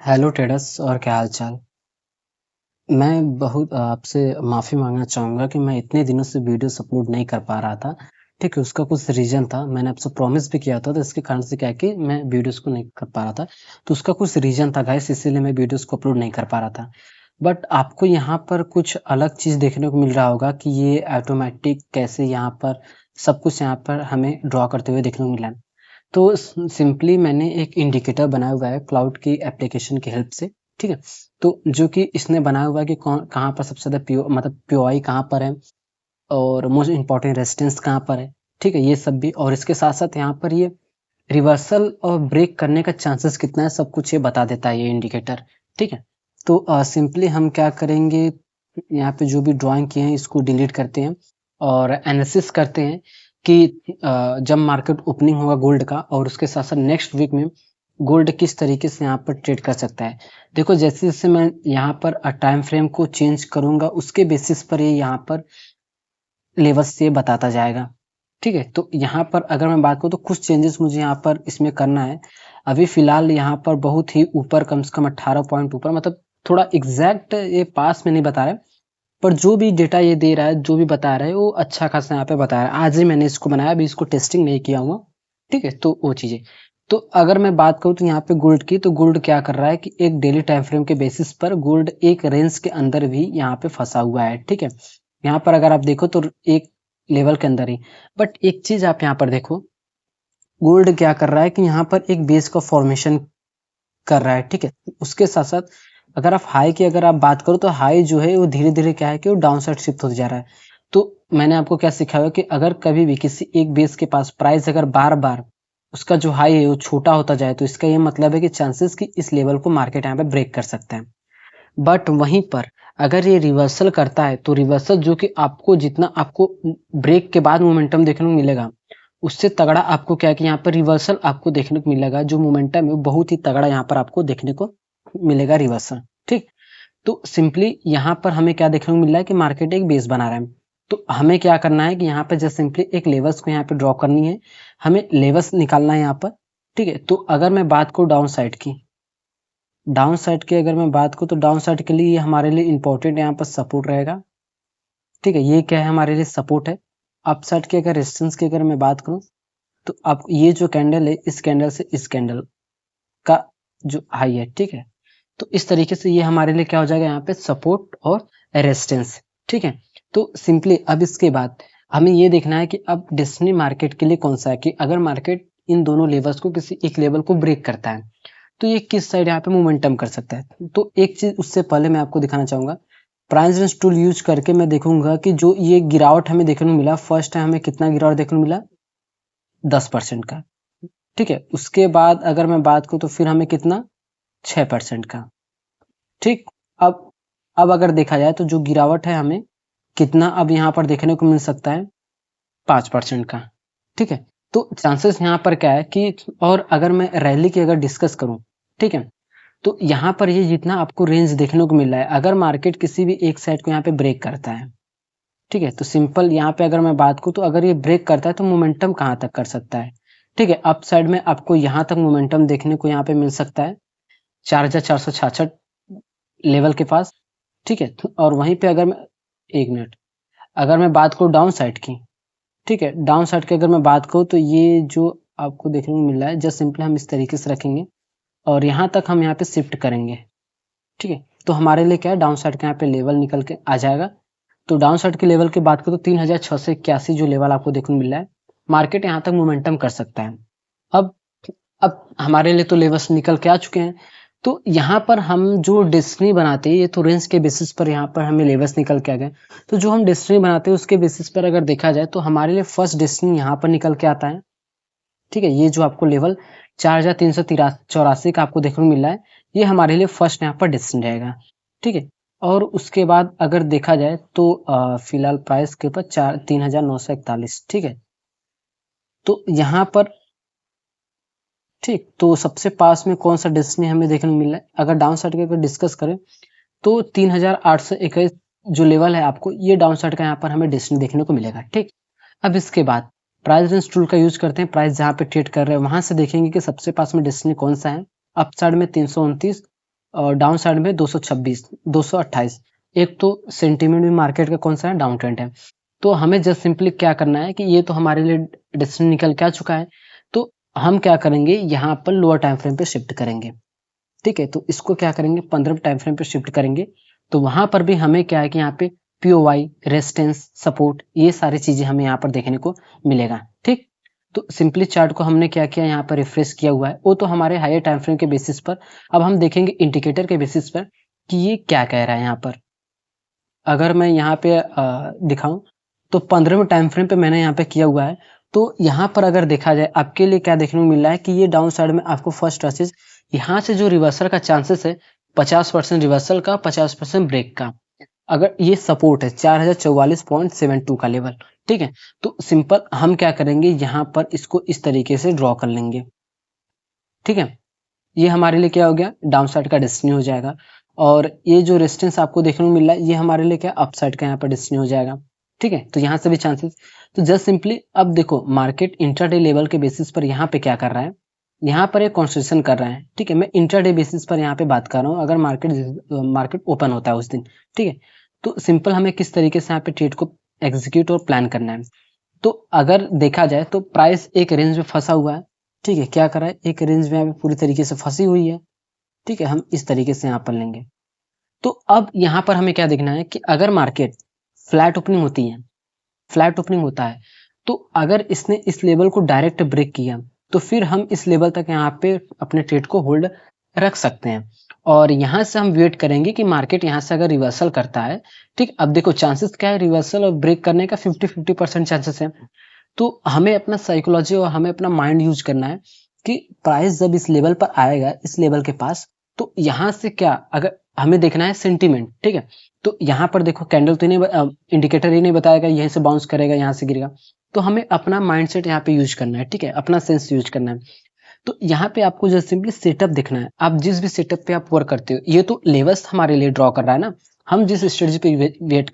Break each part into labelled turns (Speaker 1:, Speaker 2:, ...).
Speaker 1: Hello traders और क्या हाल चाल। मैं बहुत आपसे माफ़ी मांगना चाहूँगा कि मैं इतने दिनों से वीडियोस अपलोड नहीं कर पा रहा था। ठीक है, उसका कुछ रीज़न था। मैंने आपसे प्रॉमिस भी किया था, तो इसके कारण से क्या है कि मैं वीडियोस को नहीं कर पा रहा था। तो उसका कुछ रीज़न था गाइस, इसीलिए मैं वीडियोस को अपलोड नहीं कर पा रहा था। बट आपको यहाँ पर कुछ अलग चीज़ देखने को मिल रहा होगा कि ये ऑटोमेटिक कैसे यहाँ पर सब कुछ यहाँ पर हमें ड्रॉ करते हुए देखने को मिला है। तो सिंपली मैंने एक इंडिकेटर बनाया हुआ है क्लाउड की एप्लीकेशन की हेल्प से। ठीक है, तो जो कि इसने बनाया हुआ है कि कौन कहाँ पर सबसे ज़्यादा मतलब पीओआई कहाँ पर है और मोस्ट इम्पोर्टेंट रेजिस्टेंस कहाँ पर है। ठीक है, ये सब भी, और इसके साथ साथ यहाँ पर ये रिवर्सल और ब्रेक करने का चांसेस कितना है, सब कुछ ये बता देता है ये इंडिकेटर। ठीक है, तो सिंपली हम क्या करेंगे, यहाँ पे जो भी ड्राइंग किए हैं इसको डिलीट करते हैं और एनालिसिस करते हैं कि जब मार्केट ओपनिंग होगा गोल्ड का, और उसके साथ साथ नेक्स्ट वीक में गोल्ड किस तरीके से यहाँ पर ट्रेड कर सकता है। देखो, जैसे जैसे मैं यहाँ पर टाइम फ्रेम को चेंज करूंगा उसके बेसिस पर ये यहाँ पर लेवल्स से बताता जाएगा। ठीक है, तो यहाँ पर अगर मैं बात करूँ तो कुछ चेंजेस मुझे यहाँ पर इसमें करना है। अभी फिलहाल यहाँ पर बहुत ही ऊपर, कम से कम 18 पॉइंट ऊपर, मतलब थोड़ा एग्जैक्ट ये पास में नहीं बता रहा है, पर जो भी डेटा ये दे रहा है, जो भी बता रहा है वो अच्छा खासा यहाँ पे बता रहा है। आज ही मैंने इसको बनाया, अभी इसको टेस्टिंग नहीं किया हुआ। ठीक है, तो वो चीजें, तो अगर मैं बात करूँ तो यहाँ पे गोल्ड की, तो गोल्ड क्या कर रहा है कि एक डेली टाइम फ्रेम के बेसिस पर गोल्ड एक रेंज के अंदर भी यहाँ पे फंसा हुआ है। ठीक है, यहाँ पर अगर आप देखो तो एक लेवल के अंदर ही, बट एक चीज आप यहाँ पर देखो, गोल्ड क्या कर रहा है कि यहाँ पर एक बेस का फॉर्मेशन कर रहा है। ठीक है, उसके साथ साथ अगर आप हाई की अगर आप बात करो तो हाई जो है वो धीरे धीरे क्या है कि वो डाउन साइड शिफ्ट होता जा रहा है। तो मैंने आपको क्या सिखाया कि अगर कभी भी किसी एक बेस के पास प्राइस अगर बार बार उसका जो हाई है वो छोटा होता जाए, तो इसका ये मतलब है कि चांसेस कि इस लेवल को मार्केट यहाँ पे ब्रेक कर सकता है। बट वहीं पर अगर ये रिवर्सल करता है, तो रिवर्सल जो कि आपको जितना आपको ब्रेक के बाद मोमेंटम देखने को मिलेगा, उससे तगड़ा आपको क्या है कि यहाँ पर रिवर्सल आपको देखने को मिलेगा। जो मोमेंटम है वो बहुत ही तगड़ा यहाँ पर आपको देखने को मिलेगा, रिवर्सल। ठीक, तो सिंपली यहाँ पर हमें क्या देखने को मिल रहा है कि मार्केट एक बेस बना रहा है। तो हमें क्या करना है कि यहाँ पर जस्ट सिंपली एक लेवल्स को यहाँ पे ड्रॉ करनी है, हमें लेवल्स निकालना है यहाँ पर। ठीक है, तो अगर मैं बात करूँ डाउन साइड की, डाउन साइड की अगर मैं बात करूँ तो डाउन साइड के लिए ये हमारे लिए इंपॉर्टेंट यहाँ पर सपोर्ट रहेगा। ठीक है, ये क्या है, हमारे लिए सपोर्ट है। अप साइड की अगर रेजिस्टेंस की अगर मैं बात करूँ तो अब ये जो कैंडल है, इस कैंडल से इस कैंडल का जो हाई है, ठीक है, तो इस तरीके से ये हमारे लिए क्या हो जाएगा, यहाँ पे सपोर्ट और रेजिस्टेंस। ठीक है, तो सिंपली अब इसके बाद हमें ये देखना है कि अब डेस्टिनी मार्केट के लिए कौन सा है, कि अगर मार्केट इन दोनों लेवल्स को किसी एक लेवल को ब्रेक करता है तो ये किस साइड यहाँ पे मोमेंटम कर सकता है। तो एक चीज उससे पहले मैं आपको दिखाना चाहूंगा, प्राइस रेंज टूल यूज करके मैं देखूंगा कि जो ये गिरावट हमें देखने को मिला, फर्स्ट टाइम हमें कितना गिरावट देखने को मिला, 10% का। ठीक है, उसके बाद अगर मैं बात करूँ तो फिर हमें कितना, 6% का। ठीक, अब अब अगर देखा जाए तो जो गिरावट है हमें कितना अब यहाँ पर देखने को मिल सकता है, 5% का। ठीक है, तो चांसेस यहाँ पर क्या है कि, और अगर मैं रैली की अगर डिस्कस करूं, ठीक है, तो यहाँ पर ये जितना आपको रेंज देखने को मिल रहा है, अगर मार्केट किसी भी एक साइड को यहाँ पे ब्रेक करता है, ठीक है, तो सिंपल यहाँ पे अगर मैं बात करूँ तो अगर ये ब्रेक करता है तो मोमेंटम कहाँ तक कर सकता है। ठीक है, अप साइड में आपको यहाँ तक मोमेंटम देखने को यहाँ पे मिल सकता है, 4,466 लेवल के पास। ठीक है, और वहीं पे अगर मैं, एक मिनट, अगर मैं बात करूँ डाउन साइड की, ठीक है, डाउन साइड की अगर मैं बात करूँ तो ये जो आपको देखने को मिल रहा है, जस्ट सिंपली हम इस तरीके से रखेंगे और यहाँ तक हम यहाँ पे शिफ्ट करेंगे। ठीक है, तो हमारे लिए क्या है, डाउन साइड का यहाँ पे लेवल निकल के आ जाएगा। तो डाउन साइड के लेवल की बात करो तो 3,681 जो लेवल आपको देखने को मिल रहा है, मार्केट यहाँ तक मोमेंटम कर सकता है। अब अब हमारे लिए तो लेवल्स निकल के आ चुके हैं, तो यहाँ पर हम जो डेस्टिनी बनाते हैं, ये तो रेंज के बेसिस पर यहाँ पर हमें लेवल्स निकल के आ गए। तो जो हम डेस्टिनी बनाते हैं उसके बेसिस पर अगर देखा जाए तो हमारे लिए फर्स्ट डेस्टिनी यहाँ पर निकल के आता है। ठीक है, ये जो आपको लेवल 4,384 का आपको देखने को मिल रहा है, ये हमारे लिए फर्स्ट यहाँ पर डेस्टिनी रहेगा। ठीक है, और उसके बाद अगर देखा जाए तो फिलहाल प्राइस के ऊपर 3,941। ठीक है, तो यहाँ पर, ठीक, तो सबसे पास में कौन सा डेस्टिनी हमें देखने को मिल रहा है, अगर डाउन साइड की अगर डिस्कस करें तो 3,821 जो लेवल है आपको, ये डाउन साइड का यहाँ पर हमें डेस्टिनी देखने को मिलेगा। ठीक, अब इसके बाद प्राइस रेंज टूल का यूज करते हैं, प्राइस जहाँ पे ट्रेड कर रहे हैं वहां से देखेंगे कि सबसे पास में डेस्टिनी कौन सा है। अप साइड में 329 और डाउन साइड में 226, 228। एक तो सेंटीमेंट भी मार्केट का कौन सा है, डाउन ट्रेंड है। तो हमें जस्ट सिंपली क्या करना है कि ये तो हमारे लिए डेस्टिनी निकल के आ चुका है, तो हम क्या करेंगे, यहाँ पर लोअर टाइम फ्रेम पे शिफ्ट करेंगे। ठीक है, तो इसको क्या करेंगे, 15 टाइम फ्रेम पे शिफ्ट करेंगे। तो वहां पर भी हमें क्या है कि यहाँ पे पीओवाई, रेजिस्टेंस, सपोर्ट, ये सारी चीजें हमें यहाँ पर देखने को मिलेगा। ठीक, तो सिंपली चार्ट को हमने क्या किया, यहाँ पर रिफ्रेश किया हुआ है, वो तो हमारे हायर टाइम फ्रेम के बेसिस पर। अब हम देखेंगे इंडिकेटर के बेसिस पर कि ये क्या कह रहा है यहाँ पर। अगर मैं यहाँ पे दिखाऊं तो 15वें टाइम फ्रेम पे मैंने यहाँ पे किया हुआ है। तो यहाँ पर अगर देखा जाए आपके लिए क्या देखने को मिल रहा है कि ये डाउन साइड में आपको फर्स्ट चीज, यहाँ से जो रिवर्सल का चांसेस है 50% रिवर्सल का, 50% ब्रेक का। अगर ये सपोर्ट है 4044.72 का लेवल। ठीक है, तो सिंपल हम क्या करेंगे, यहाँ पर इसको इस तरीके से ड्रॉ कर लेंगे। ठीक है, ये हमारे लिए क्या हो गया, डाउन साइड का डेस्टिनी हो जाएगा। और ये जो रेजिस्टेंस आपको देखने को मिल रहा है, ये हमारे लिए क्या, अप साइड का यहाँ पर डेस्टिनी हो जाएगा। ठीक है, तो यहाँ से भी चांसेस। तो जस्ट सिंपली अब देखो मार्केट इंट्राडे लेवल के बेसिस पर यहाँ पे क्या कर रहा है, यहाँ पर एक कंस्ट्रक्शन कर रहा है। ठीक है, मैं इंट्राडे बेसिस पर यहाँ पे बात कर रहा हूँ, अगर मार्केट ओपन होता है उस दिन। ठीक है, तो सिंपल हमें किस तरीके से यहाँ पे ट्रेड को एग्जीक्यूट और प्लान करना है। तो अगर देखा जाए तो प्राइस एक रेंज में फंसा हुआ है। ठीक है, क्या कर रहा है, एक रेंज में यहाँ पे पूरी तरीके से फंसी हुई है। ठीक है, हम इस तरीके से यहाँ पर लेंगे। तो अब यहाँ पर हमें क्या देखना है कि अगर मार्केट फ्लैट ओपनिंग होती है, फ्लैट ओपनिंग होता है, तो अगर इसने इस लेवल को डायरेक्ट ब्रेक किया तो फिर हम इस लेवल तक यहाँ पे अपने ट्रेड को होल्ड रख सकते हैं। और यहाँ से हम वेट करेंगे कि मार्केट यहाँ से अगर रिवर्सल करता है। ठीक, अब देखो चांसेस क्या है, रिवर्सल और ब्रेक करने का 50-50% चांसेस है। तो हमें अपना साइकोलॉजी और हमें अपना माइंड यूज करना है कि प्राइस जब इस लेवल पर आएगा, इस लेवल के पास, तो यहाँ से क्या, अगर हमें देखना है सेंटीमेंट। ठीक है, तो यहाँ पर देखो कैंडल तो नहीं, इंडिकेटर ही नहीं बताएगा यहीं से बाउंस करेगा, यहाँ से गिरेगा। तो हमें अपना माइंडसेट यहाँ पे यूज करना है। ठीक है, अपना सेंस यूज करना है। तो यहाँ पे आपको जो सिंपली सेटअप देखना है, आप जिस भी सेटअप पे आप वर्क करते हो, ये तो लेवल्स हमारे लिए ड्रॉ कर रहा है ना, हम जिस स्ट्रेटजी पे वेट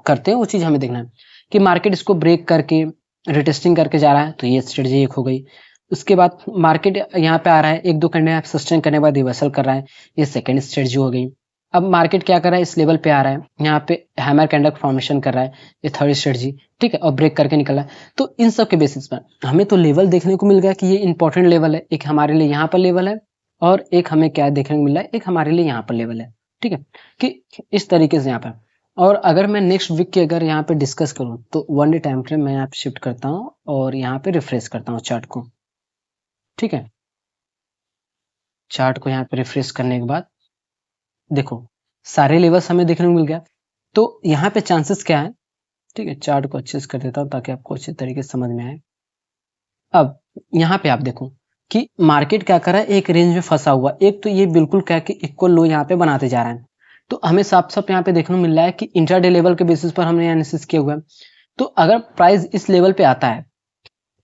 Speaker 1: करते हैं वो चीज हमें देखना है कि मार्केट इसको ब्रेक करके रिटेस्टिंग करके जा रहा है, तो ये स्ट्रेटजी एक हो गई। उसके बाद मार्केट यहाँ पे आ रहा है, एक दो कैंडल सस्टेन करने के बाद रिवर्सल कर रहा है, ये सेकंड स्ट्रेटजी हो गई। अब मार्केट क्या कर रहा है, इस लेवल पे आ रहा है, यहाँ पे हैमर कैंडल फॉर्मेशन कर रहा है, ये थर्ड स्ट्रेटजी। ठीक है, और ब्रेक करके निकल रहा है। तो इन सब के बेसिस पर हमें तो लेवल देखने को मिल गया कि ये इंपॉर्टेंट लेवल है, एक हमारे लिए यहाँ पर लेवल है, और एक हमें क्या देखने को मिल रहा है, एक हमारे लिए यहाँ पर लेवल है। ठीक है, कि इस तरीके से यहाँ पर। और अगर मैं नेक्स्ट वीक की अगर यहाँ पे डिस्कस करूँ तो 1 डे टाइम फ्रेम मैं यहाँ पे शिफ्ट करता हूँ और यहाँ पे रिफ्रेश करता हूँ चार्ट को। ठीक है, चार्ट को यहाँ पे रिफ्रेश करने के बाद देखो सारे लेवल्स हमें देखने को मिल गया। तो यहाँ पे चांसेस क्या है, ठीक है, चार्ट को अच्छे से कर देता हूँ ताकि आपको अच्छे तरीके से समझ में आए। अब यहाँ पे आप देखो कि मार्केट क्या कर रहा है, एक रेंज में फंसा हुआ, एक तो ये बिल्कुल क्या कि इक्वल लो यहाँ पे बनाते जा रहा है। तो हमें साफ साफ यहाँ पे देखने को मिल रहा है कि इंट्राडे लेवल के बेसिस पर हमने एनालिसिस किया हुआ है। तो अगर प्राइस इस लेवल पे आता है,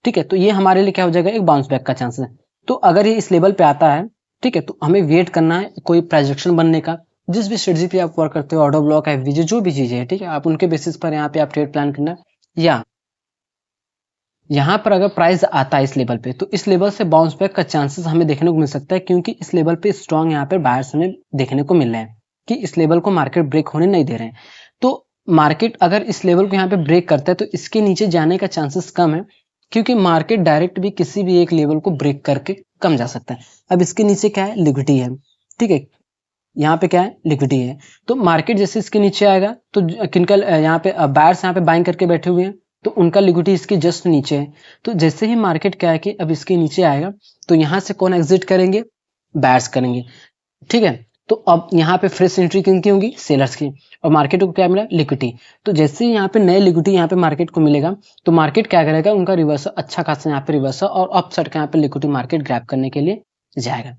Speaker 1: ठीक है, तो ये हमारे लिए क्या हो जाएगा, एक बाउंस बैक का चांस है। तो अगर ये इस लेवल पे आता है, ठीक है, तो हमें वेट करना है कोई प्रोजेक्शन बनने का, जिस भी स्ट्रेटजी पे आप वर्क करते हो, ऑर्डर ब्लॉक, एफवीजी, जो भी चीजें है, ठीक है, आप उनके बेसिस पर यहाँ पे आप ट्रेड प्लान करना। या यहाँ पर अगर प्राइस आता है इस लेवल पे, तो इस लेवल से बाउंस बैक का चांसेस हमें देखने को मिल सकता है, क्योंकि इस लेवल पे स्ट्रॉन्ग यहाँ पे बायर्स हमें देखने को मिल रहे हैं कि इस लेवल को मार्केट ब्रेक होने नहीं दे रहे हैं। तो मार्केट अगर इस लेवल को यहाँ पे ब्रेक करता है तो इसके नीचे जाने का चांसेस कम है, क्योंकि मार्केट डायरेक्ट भी किसी भी एक लेवल को ब्रेक करके कम जा सकता है। अब इसके नीचे क्या है, लिक्विडिटी है। ठीक है, यहाँ पे क्या है, लिक्विडिटी है। तो मार्केट जैसे इसके नीचे आएगा तो किनका यहाँ पे बायर्स यहाँ पे बाइंग करके बैठे हुए हैं, तो उनका लिक्विडिटी इसके जस्ट नीचे है। तो जैसे ही मार्केट क्या है कि अब इसके नीचे आएगा तो यहाँ से कौन एग्जिट करेंगे, बायर्स करेंगे। ठीक है, तो अब यहाँ पे फ्रेश एंट्री किनकी होगी, सेलर्स की। और मार्केट को क्या मिला, लिक्विडिटी। तो जैसे ही यहाँ पे नए लिक्विडिटी यहाँ पे मार्केट को मिलेगा तो मार्केट क्या करेगा, उनका रिवर्सल अच्छा खासा यहाँ पे रिवर्सल और अप साइड का यहाँ पे लिक्विडिटी मार्केट ग्रैब करने के लिए जाएगा।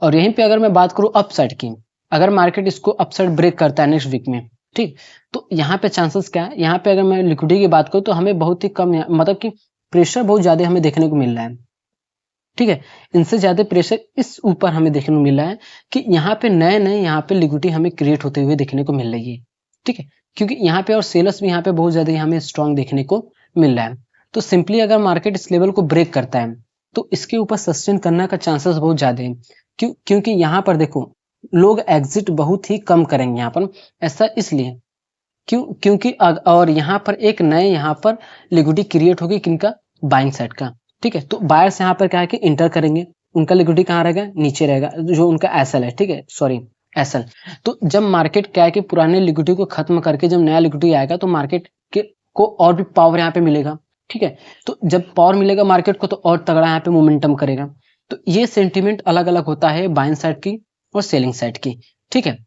Speaker 1: और यहीं पे अगर मैं बात करूँ अप साइड की, अगर मार्केट इसको अप साइड ब्रेक करता है नेक्स्ट वीक में, ठीक, तो यहाँ पे चांसेस क्या है, यहाँ पे अगर मैं लिक्विडिटी की बात करूँ तो हमें बहुत ही कम, मतलब कि प्रेशर बहुत ज्यादा हमें देखने को मिल रहा है। ठीक है, इनसे ज्यादा प्रेशर इस ऊपर हमें देखने को मिल रहा है कि यहाँ पे नए नए यहाँ पे लिक्विडिटी हमें क्रिएट होते हुए देखने को मिल रही है। ठीक है, क्योंकि यहाँ पे और सेलर्स भी यहाँ पे बहुत ज्यादा हमें स्ट्रॉन्ग देखने को मिल रहा है। तो सिंपली अगर मार्केट इस लेवल को ब्रेक करता है तो इसके ऊपर सस्टेन करने का चांसेस बहुत ज्यादा है। क्योंकि यहाँ पर देखो लोग एग्जिट बहुत ही कम करेंगे यहाँ पर। ऐसा इसलिए क्योंकि और यहाँ पर एक नए यहाँ पर लिक्विडिटी क्रिएट होगी किनका, बाइंग साइड का। ठीक है, तो बायर्स यहाँ पर क्या है कि इंटर करेंगे, उनका लिक्विडिटी कहाँ रहेगा, नीचे रहेगा, जो उनका एसएल है। ठीक है, सॉरी एसएल। तो जब मार्केट क्या है कि पुराने लिक्विडिटी को खत्म करके जब नया लिक्विडिटी आएगा तो मार्केट के को और भी पावर यहाँ पे मिलेगा। ठीक है, तो जब पावर मिलेगा मार्केट को तो और तगड़ा यहाँ पे मोमेंटम करेगा। तो ये सेंटिमेंट अलग अलग होता है बाइंग साइड की और सेलिंग साइड की। ठीक है,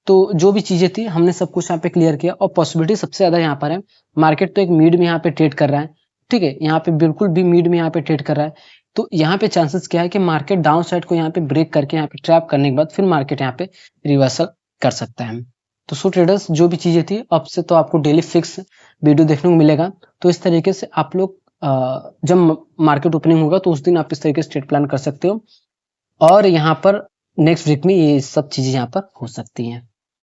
Speaker 1: तो जो भी चीजें थी हमने सब कुछ यहाँ पे क्लियर किया, और पॉसिबिलिटी सबसे ज्यादा यहाँ पर है। मार्केट तो एक मिड में यहाँ पे ट्रेड कर रहा है। ठीक है, यहाँ पे बिल्कुल भी मिड में यहाँ पे ट्रेड कर रहा है। तो यहाँ पे चांसेस क्या है कि मार्केट डाउन साइड को यहाँ पे ब्रेक करके यहाँ पे ट्रैप करने के बाद फिर मार्केट यहाँ पे रिवर्सल कर सकता है। तो सो ट्रेडर्स, जो भी चीजें थी अब से तो आपको डेली फिक्स वीडियो देखने को मिलेगा। तो इस तरीके से आप लोग जब मार्केट ओपनिंग होगा तो उस दिन आप इस तरीके से ट्रेड प्लान कर सकते हो, और यहाँ पर नेक्स्ट वीक में ये सब चीजें यहाँ पर हो सकती हैं।